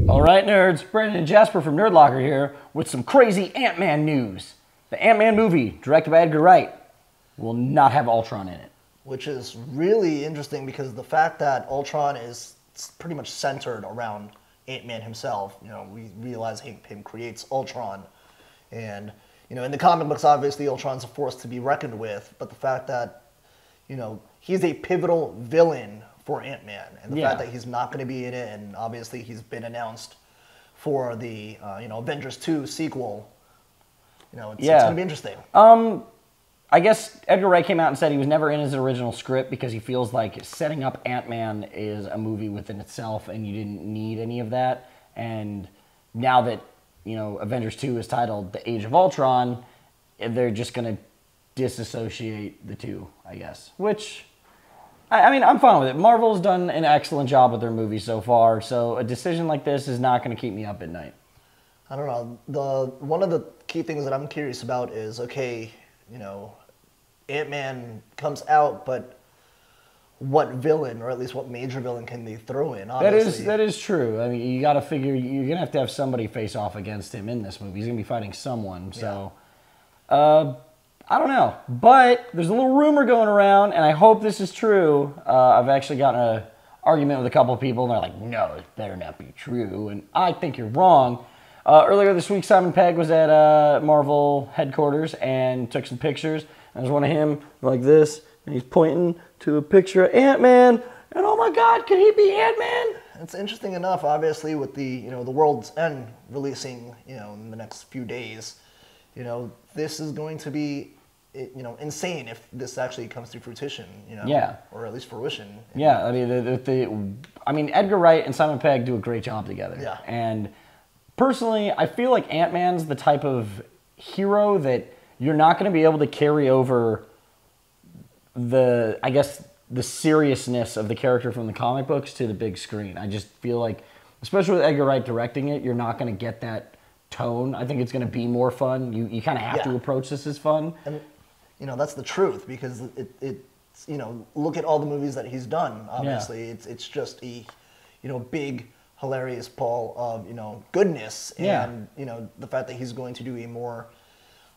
All right, nerds, Brandon and Jasper from Nerdlocker here with some crazy Ant-Man news. The Ant-Man movie, directed by Edgar Wright, will not have Ultron in it. Which is really interesting because the fact that Ultron is pretty much centered around Ant-Man himself. You know, we realize him creates Ultron. And, you know, in the comic books, obviously, Ultron's a force to be reckoned with. But the fact that, you know, he's a pivotal villain for Ant-Man, and the fact that he's not going to be in it, and obviously he's been announced for the Avengers 2 sequel. You know, it's going to be interesting. I guess Edgar Wright came out and said he was never in his original script because he feels like setting up Ant-Man is a movie within itself, and you didn't need any of that. And now that Avengers 2 is titled The Age of Ultron, they're just going to disassociate the two, I guess, which. I mean, I'm fine with it. Marvel's done an excellent job with their movies so far, so a decision like this is not going to keep me up at night. I don't know. One of the key things that I'm curious about is, okay, you know, Ant-Man comes out, but what villain, or at least what major villain, can they throw in? Honestly? That is true. I mean, you got to figure you're going to have somebody face off against him in this movie. He's going to be fighting someone, so... I don't know, but there's a little rumor going around, and I hope this is true. I've actually gotten an argument with a couple of people, and they're like, no, it better not be true, and I think you're wrong. Earlier this week, Simon Pegg was at Marvel headquarters and took some pictures. And there's one of him like this, and he's pointing to a picture of Ant-Man, and oh my God, can he be Ant-Man? It's interesting enough, obviously, with the the World's End releasing in the next few days. This is going to be insane if this actually comes to fruition, or at least fruition. Yeah, I mean, Edgar Wright and Simon Pegg do a great job together. Yeah. And personally, I feel like Ant-Man's the type of hero that you're not going to be able to carry over the seriousness of the character from the comic books to the big screen. I just feel like, especially with Edgar Wright directing it, you're not going to get that tone. I think it's going to be more fun. You kind of have to approach this as fun. And that's the truth, because it's look at all the movies that he's done. Obviously, it's just a big, hilarious ball of goodness, and the fact that he's going to do a more,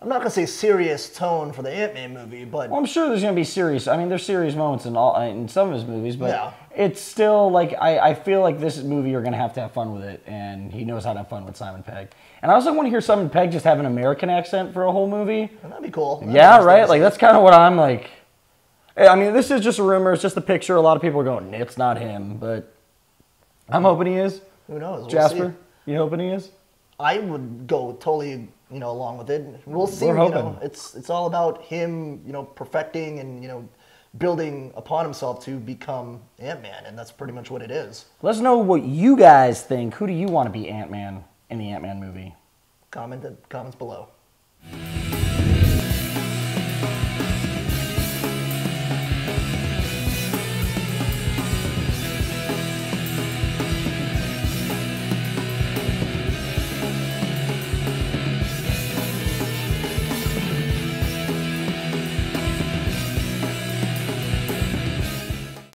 I'm not gonna say serious tone for the Ant-Man movie, but well, I'm sure there's gonna be serious. I mean, there's serious moments in some of his movies, but it's still like I feel like this movie you're gonna have to have fun with it, and he knows how to have fun with Simon Pegg. And I also want to hear Simon Pegg just have an American accent for a whole movie. That'd be cool. Yeah, right? Like, that's kind of what I'm like. I mean, this is just a rumor. It's just a picture. A lot of people are going, it's not him. But I'm hoping he is. Who knows? We'll Jasper, you hoping he is? I would go totally, along with it. We'll see. We're hoping. It's all about him, perfecting and, building upon himself to become Ant-Man. And that's pretty much what it is. Let us know what you guys think. Who do you want to be Ant-Man in the Ant-Man movie? Comments below.